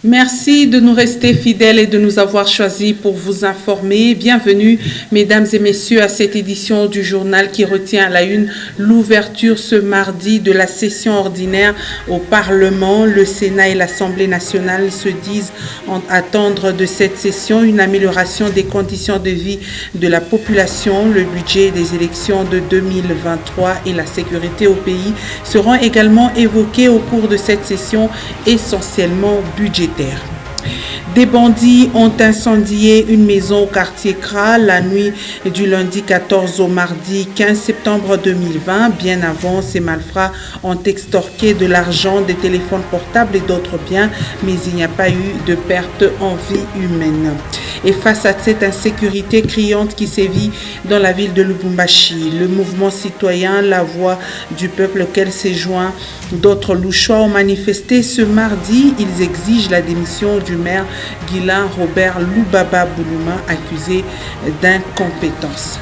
Merci de nous rester fidèles et de nous avoir choisis pour vous informer. Bienvenue, mesdames et messieurs, à cette édition du journal qui retient à la une l'ouverture ce mardi de la session ordinaire au Parlement. Le Sénat et l'Assemblée nationale se disent attendre de cette session une amélioration des conditions de vie de la population. Le budget des élections de 2023 et la sécurité au pays seront également évoqués au cours de cette session essentiellement budgétaire. Des bandits ont incendié une maison au quartier Kra la nuit du lundi 14 au mardi 15 septembre 2020. Bien avant, ces malfrats ont extorqué de l'argent, des téléphones portables et d'autres biens, mais il n'y a pas eu de perte en vie humaine. Et face à cette insécurité criante qui sévit dans la ville de Lubumbashi, le mouvement citoyen La Voix du peuple auquel s'est joint d'autres Louchois ont manifesté ce mardi. Ils exigent la démission du maire Guilain Robert Loubaba Boulouma, accusé d'incompétence.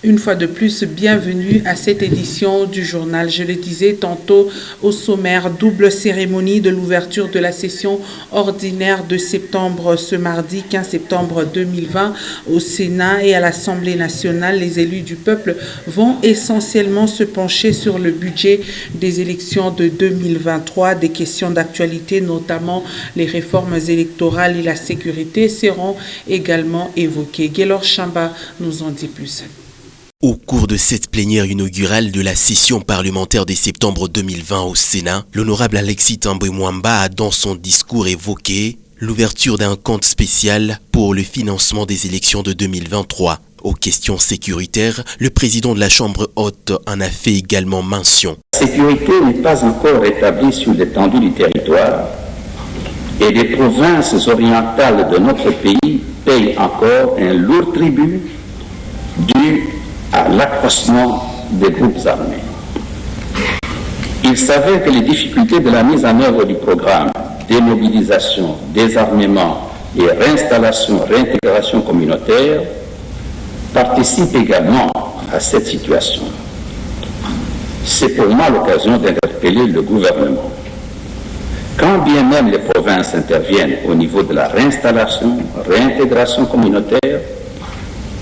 Une fois de plus, bienvenue à cette édition du journal. Je le disais tantôt au sommaire, double cérémonie de l'ouverture de la session ordinaire de septembre, ce mardi 15 septembre 2020 au Sénat et à l'Assemblée nationale. Les élus du peuple vont essentiellement se pencher sur le budget des élections de 2023. Des questions d'actualité, notamment les réformes électorales et la sécurité, seront également évoquées. Gaylor Chamba nous en dit plus. Au cours de cette plénière inaugurale de la session parlementaire de septembre 2020 au Sénat, l'honorable Alexis Tambwe Mwamba a dans son discours évoqué l'ouverture d'un compte spécial pour le financement des élections de 2023. Aux questions sécuritaires, le président de la Chambre haute en a fait également mention. La sécurité n'est pas encore établie sur l'étendue du territoire et les provinces orientales de notre pays payent encore un lourd tribut dû à l'accroissement des groupes armés. Il s'avère que les difficultés de la mise en œuvre du programme démobilisation, désarmement et réintégration communautaire participent également à cette situation. C'est pour moi l'occasion d'interpeller le gouvernement. Quand bien même les provinces interviennent au niveau de la réintégration communautaire,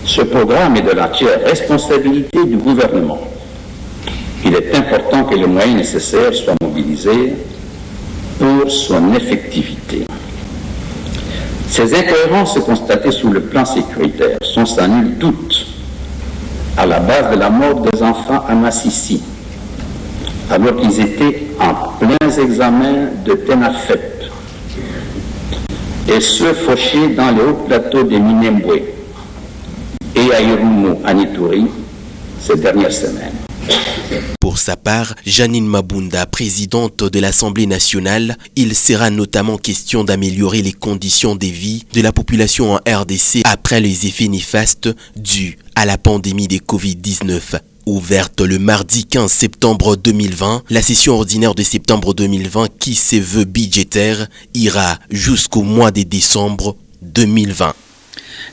ce programme est de l'entière responsabilité du gouvernement. Il est important que les moyens nécessaires soient mobilisés pour son effectivité. Ces incohérences constatées sur le plan sécuritaire sont sans nul doute à la base de la mort des enfants à Massissi, alors qu'ils étaient en pleins examens de TENAFEP, et ceux fauchés dans les hauts plateaux de Minembwe et à Irumu, Anituri, ces dernières semaines. Pour sa part, Janine Mabunda, présidente de l'Assemblée nationale, il sera notamment question d'améliorer les conditions de vie de la population en RDC après les effets néfastes dus à la pandémie de Covid-19. Ouverte le mardi 15 septembre 2020, la session ordinaire de septembre 2020 qui se veut budgétaire ira jusqu'au mois de décembre 2020.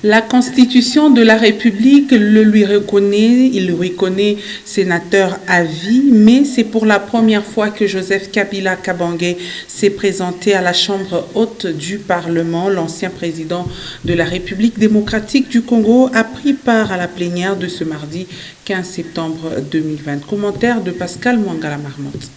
La Constitution de la République lui reconnaît, il le reconnaît sénateur à vie, mais c'est pour la première fois que Joseph Kabila Kabange s'est présenté à la Chambre haute du Parlement. L'ancien président de la République démocratique du Congo a pris part à la plénière de ce mardi 15 septembre 2020. Commentaire de Pascal Mwangala Marmotte.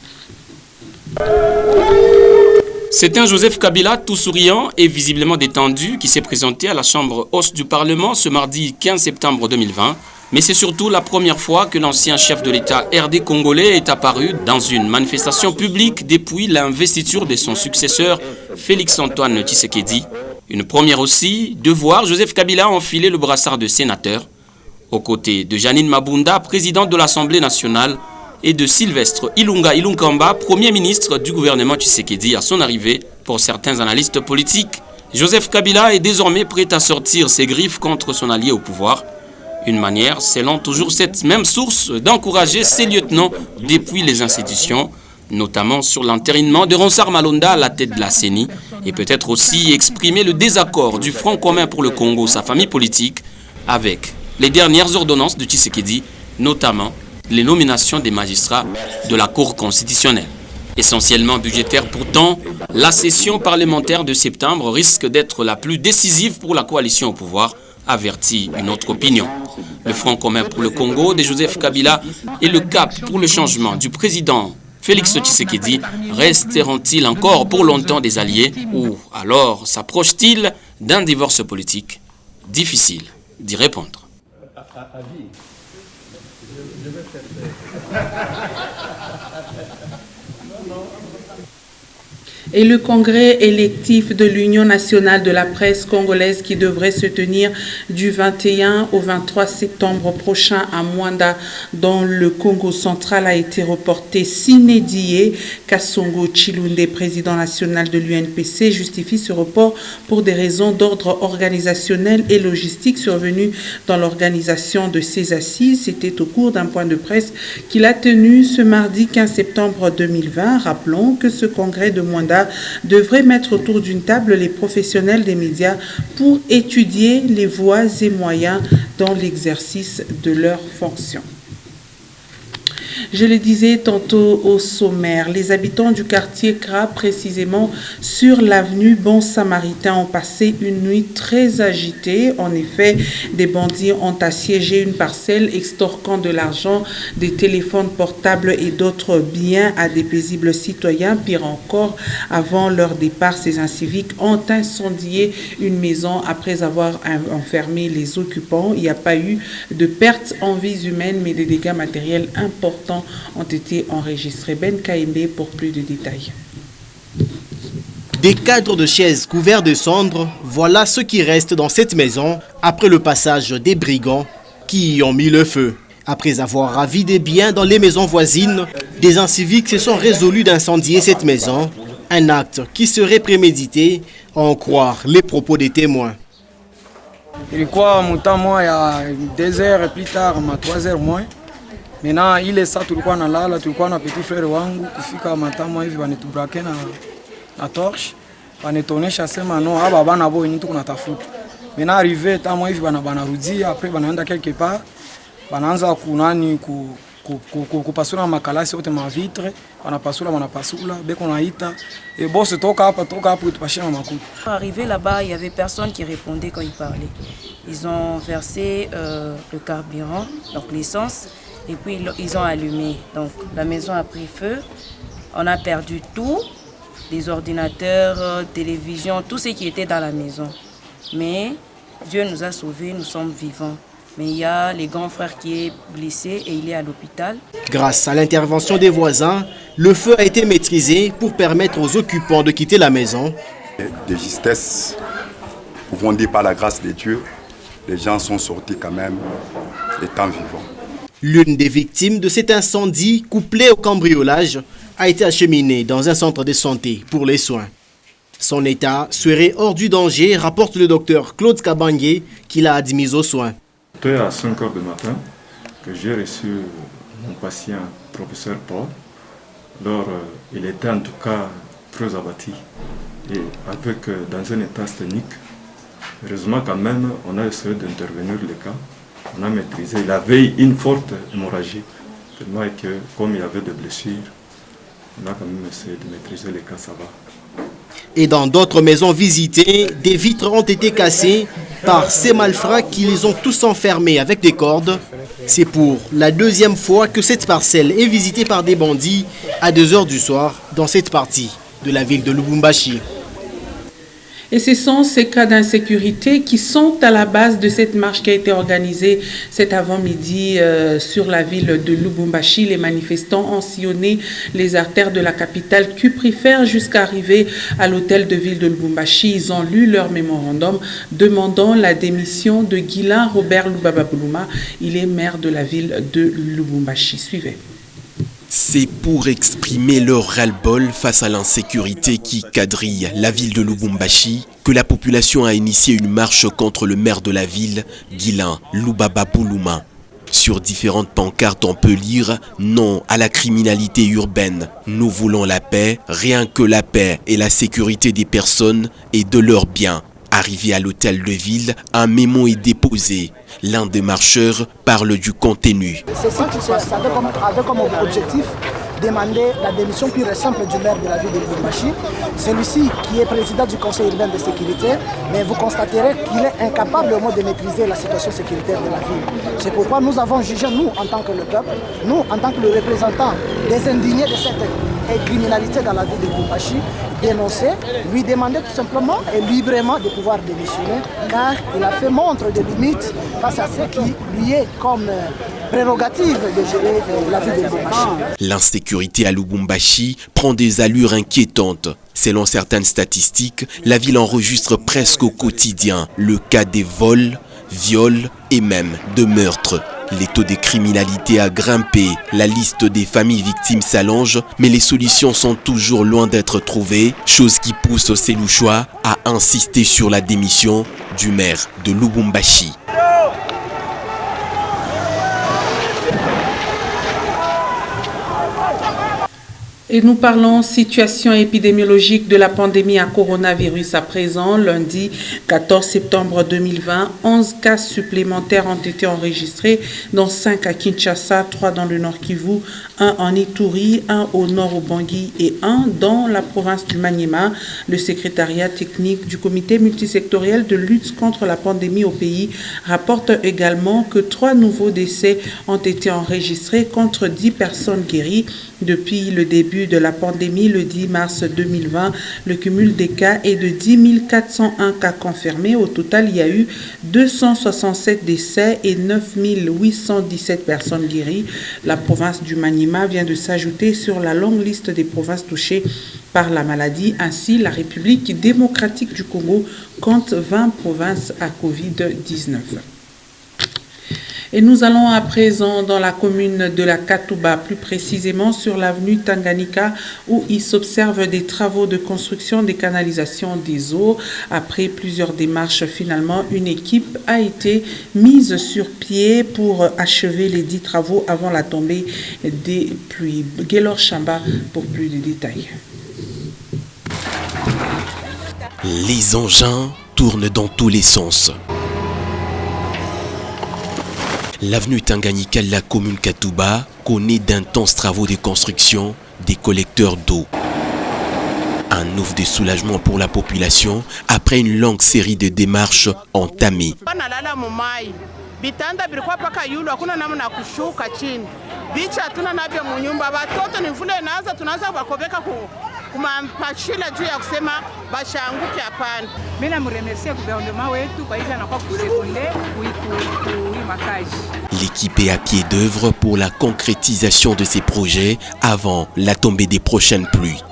C'est un Joseph Kabila tout souriant et visiblement détendu qui s'est présenté à la Chambre haute du Parlement ce mardi 15 septembre 2020. Mais c'est surtout la première fois que l'ancien chef de l'État RD congolais est apparu dans une manifestation publique depuis l'investiture de son successeur Félix-Antoine Tshisekedi. Une première aussi de voir Joseph Kabila enfiler le brassard de sénateur aux côtés de Janine Mabunda, présidente de l'Assemblée nationale, et de Sylvestre Ilunga Ilunkamba, Premier ministre du gouvernement Tshisekedi à son arrivée. Pour certains analystes politiques, Joseph Kabila est désormais prêt à sortir ses griffes contre son allié au pouvoir. Une manière, selon toujours cette même source, d'encourager ses lieutenants depuis les institutions, notamment sur l'entérinement de Ronsard Malonda à la tête de la CENI, et peut-être aussi exprimer le désaccord du Front commun pour le Congo, sa famille politique, avec les dernières ordonnances de Tshisekedi, notamment les nominations des magistrats de la Cour constitutionnelle. Essentiellement budgétaire pourtant, la session parlementaire de septembre risque d'être la plus décisive pour la coalition au pouvoir, avertit une autre opinion. Le Front commun pour le Congo de Joseph Kabila et le cap pour le changement du président Félix Tshisekedi resteront-ils encore pour longtemps des alliés ou alors s'approchent-ils d'un divorce politique? Difficile d'y répondre. Et le congrès électif de l'Union nationale de la presse congolaise qui devrait se tenir du 21 au 23 septembre prochain à Mwanda dans le Congo central a été reporté sine die. Kassongo Chilunde, président national de l'UNPC, justifie ce report pour des raisons d'ordre organisationnel et logistique survenues dans l'organisation de ces assises. C'était au cours d'un point de presse qu'il a tenu ce mardi 15 septembre 2020. Rappelons que ce congrès de Mwanda devrait mettre autour d'une table les professionnels des médias pour étudier les voies et moyens dans l'exercice de leurs fonctions. Je le disais tantôt au sommaire, les habitants du quartier Kra, précisément sur l'avenue Bon Samaritain, ont passé une nuit très agitée. En effet, des bandits ont assiégé une parcelle, extorquant de l'argent, des téléphones portables et d'autres biens à des paisibles citoyens. Pire encore, avant leur départ, ces inciviques ont incendié une maison après avoir enfermé les occupants. Il n'y a pas eu de pertes en vies humaines, mais des dégâts matériels importants ont été enregistrés. Ben Kaimbe pour plus de détails. Des cadres de chaises couverts de cendres, voilà ce qui reste dans cette maison après le passage des brigands qui y ont mis le feu. Après avoir ravi des biens dans les maisons voisines, des inciviques se sont résolus d'incendier cette maison, un acte qui serait prémédité, à en croire les propos des témoins. Ilikuwa mutamo ya 2 heures plus tard, 3 heures moins. Maintenant, il est ça, tulikuwa na lala, tulikuwa na petit frère wangu, kufika matamo hivi wanitubrake na torche, wanetonesha sema no, haba bana bo yenye tunatafuta. Maintenant arrivé tamo hivi banarudia, après banaenda quelque part, banaanza kunani kupasula makalasi yote ma vitre, wanapasula, beko naita, et boss toka hapa tupashia makuta. Arrivé là-bas, il y avait personne qui répondait quand il parlait. Ils ont versé le carburant, donc l'essence. Et puis ils ont allumé. Donc la maison a pris feu. On a perdu tout, des ordinateurs, télévision, tout ce qui était dans la maison. Mais Dieu nous a sauvés, nous sommes vivants. Mais il y a les grands frères qui est blessé et il est à l'hôpital. Grâce à l'intervention des voisins, le feu a été maîtrisé pour permettre aux occupants de quitter la maison. De justesse, pouvons dire par la grâce de Dieu, les gens sont sortis quand même, étant vivants. L'une des victimes de cet incendie, couplé au cambriolage, a été acheminée dans un centre de santé pour les soins. Son état serait hors du danger, rapporte le docteur Claude Kabangé, qui l'a admis aux soins. C'était à 5 h du matin que j'ai reçu mon patient, professeur Paul. Alors, il était en tout cas très abattu et avec dans un état sténique. Heureusement quand même, on a essayé d'intervenir le cas. On a maîtrisé. Il avait une forte hémorragie. Tellement que, comme il y avait des blessures, on a quand même essayé de maîtriser les cas, ça va. Et dans d'autres maisons visitées, des vitres ont été cassées par ces malfrats qui les ont tous enfermés avec des cordes. C'est pour la 2e fois que cette parcelle est visitée par des bandits à 2 h du soir dans cette partie de la ville de Lubumbashi. Et ce sont ces cas d'insécurité qui sont à la base de cette marche qui a été organisée cet avant-midi sur la ville de Lubumbashi. Les manifestants ont sillonné les artères de la capitale cuprifère jusqu'à arriver à l'hôtel de ville de Lubumbashi. Ils ont lu leur mémorandum demandant la démission de Guilain Robert Lubababuluma. Il est maire de la ville de Lubumbashi. Suivez. C'est pour exprimer leur ras-le-bol face à l'insécurité qui quadrille la ville de Lubumbashi que la population a initié une marche contre le maire de la ville, Guilain Lubababuluma. Sur différentes pancartes, on peut lire « Non à la criminalité urbaine. Nous voulons la paix, rien que la paix et la sécurité des personnes et de leurs biens. » Arrivé à l'hôtel de ville, un mémo est déposé. L'un des marcheurs parle du contenu. C'est ça qui avait comme objectif demandé la démission pure et simple du maire de la ville de Lubumbashi. Celui-ci qui est président du conseil urbain de sécurité, mais vous constaterez qu'il est incapable au moins de maîtriser la situation sécuritaire de la ville. C'est pourquoi nous avons jugé, nous en tant que le peuple, nous en tant que le représentant des indignés de cette criminalité dans la ville de Lubumbashi, dénoncer, lui demander tout simplement et librement de pouvoir démissionner, car il a fait montre de limites face à ce qui lui est comme prérogative de gérer la ville de Lubumbashi. L'insécurité à Lubumbashi prend des allures inquiétantes. Selon certaines statistiques, la ville enregistre presque au quotidien le cas des vols, viols et même de meurtres. Les taux de criminalité a grimpé, la liste des familles victimes s'allonge, mais les solutions sont toujours loin d'être trouvées, chose qui pousse Selouchois à insister sur la démission du maire de Lubumbashi. Et nous parlons situation épidémiologique de la pandémie à coronavirus à présent. Lundi 14 septembre 2020, 11 cas supplémentaires ont été enregistrés, dont 5 à Kinshasa, 3 dans le Nord Kivu, 1 en Ituri, 1 au Nord au Bangui et 1 dans la province du Maniema. Le secrétariat technique du comité multisectoriel de lutte contre la pandémie au pays rapporte également que 3 nouveaux décès ont été enregistrés contre 10 personnes guéries. Depuis le début de la pandémie, le 10 mars 2020, le cumul des cas est de 10 401 cas confirmés. Au total, il y a eu 267 décès et 9 817 personnes guéries. La province du Maniema vient de s'ajouter sur la longue liste des provinces touchées par la maladie. Ainsi, la République démocratique du Congo compte 20 provinces à Covid-19. Et nous allons à présent dans la commune de la Katouba, plus précisément sur l'avenue Tanganyika, où il s'observe des travaux de construction des canalisations des eaux. Après plusieurs démarches, finalement, une équipe a été mise sur pied pour achever les 10 travaux avant la tombée des pluies. Gaylor Chamba pour plus de détails. Les engins tournent dans tous les sens. L'avenue Tanganyika, la commune Katouba, connaît d'intenses travaux de construction des collecteurs d'eau. Un ouf de soulagement pour la population après une longue série de démarches entamées. L'équipe est à pied d'œuvre pour la concrétisation de ces projets avant la tombée des prochaines pluies.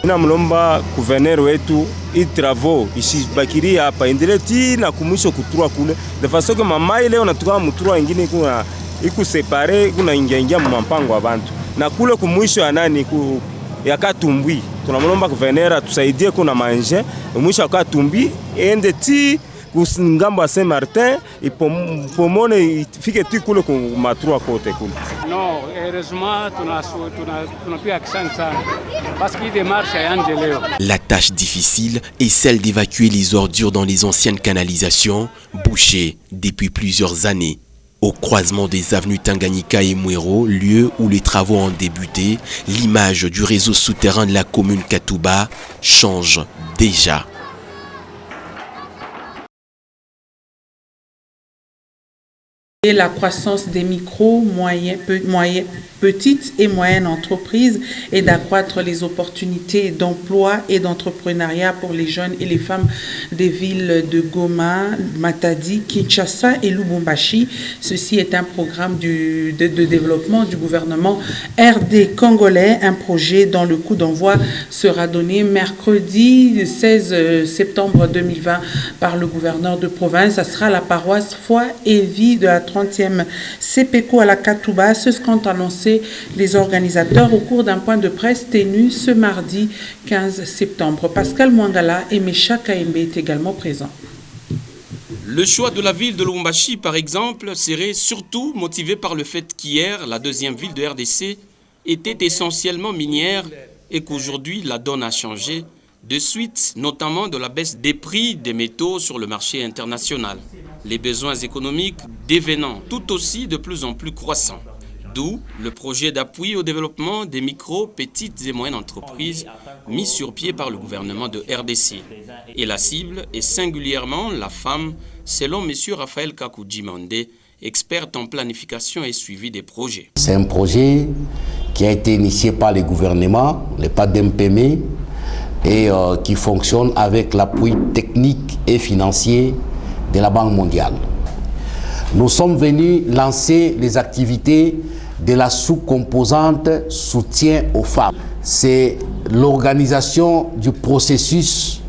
Travaux isibakiri hapa endelee tena kumwisho kutua kule de façon que mama ile unatoka mutua ingine kuna ikusepare kuna ingia mumpango abantu na kule kumwisho anani ku yakatumbwi tunamlomba guvernera tusaidie kuna manje mwisho akatumbi ende ti kusingambo à Saint-Martin ipomone ifike tu kule ku matua kote kule. Non, heureusement tunapiga asante sana parce qu'il démarche à Angeleo. La tâche difficile est celle d'évacuer les ordures dans les anciennes canalisations bouchées depuis plusieurs années. Au croisement des avenues Tanganyika et Mwero, lieu où les travaux ont débuté, l'image du réseau souterrain de la commune Katouba change déjà. Et la croissance des micro, petites et moyennes entreprises et d'accroître les opportunités d'emploi et d'entrepreneuriat pour les jeunes et les femmes des villes de Goma, Matadi, Kinshasa et Lubumbashi. Ceci est un programme de développement du gouvernement RD congolais, un projet dont le coup d'envoi sera donné mercredi 16 septembre 2020 par le gouverneur de province. Ça sera la paroisse Foi et Vie de la 30e CPECO à la Katouba. C'est ce qu'ont annoncé les organisateurs au cours d'un point de presse tenu ce mardi 15 septembre. Pascal Mwangala et Mecha Kaembe est également présents. Le choix de la ville de Lubumbashi, par exemple, serait surtout motivé par le fait qu'hier, la deuxième ville de RDC était essentiellement minière et qu'aujourd'hui, la donne a changé, de suite notamment de la baisse des prix des métaux sur le marché international. Les besoins économiques devenant tout aussi de plus en plus croissants. D'où le projet d'appui au développement des micro, petites et moyennes entreprises mis sur pied par le gouvernement de RDC. Et la cible est singulièrement la femme, selon M. Raphaël Kakoudjimande, expert en planification et suivi des projets. C'est un projet qui a été initié par le gouvernement, le PADMPM, et qui fonctionne avec l'appui technique et financier de la Banque mondiale. Nous sommes venus lancer les activités de la sous-composante soutien aux femmes. C'est l'organisation du processus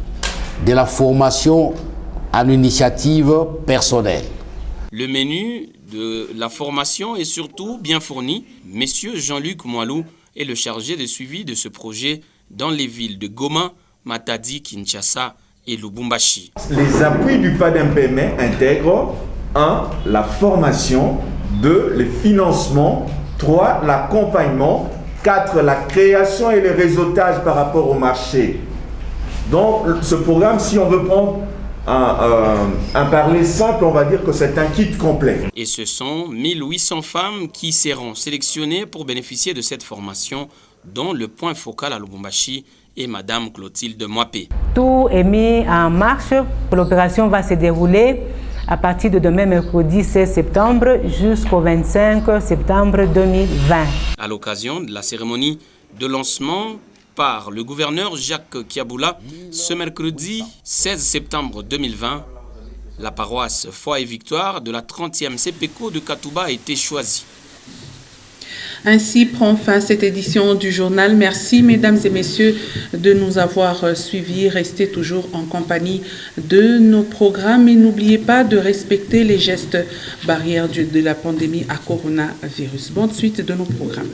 de la formation en initiative personnelle. Le menu de la formation est surtout bien fourni. Monsieur Jean-Luc Moilou est le chargé de suivi de ce projet dans les villes de Goma, Matadi, Kinshasa et Lubumbashi. Les appuis du PADMPM intègrent 1. La formation, 2. Le financement, 3. L'accompagnement, 4. La création et le réseautage par rapport au marché. Donc ce programme, si on veut prendre un parler simple, on va dire que c'est un kit complet. Et ce sont 1800 femmes qui seront sélectionnées pour bénéficier de cette formation, dont le point focal à Lubumbashi est Madame Clotilde Moapé. Tout est mis en marche. L'opération va se dérouler à partir de demain, mercredi 16 septembre, jusqu'au 25 septembre 2020. À l'occasion de la cérémonie de lancement par le gouverneur Jacques Kiaboula, ce mercredi 16 septembre 2020, la paroisse Foi et Victoire de la 30e CPECO de Katouba a été choisie. Ainsi prend fin cette édition du journal. Merci, mesdames et messieurs, de nous avoir suivis. Restez toujours en compagnie de nos programmes et n'oubliez pas de respecter les gestes barrières de la pandémie à coronavirus. Bonne suite de nos programmes.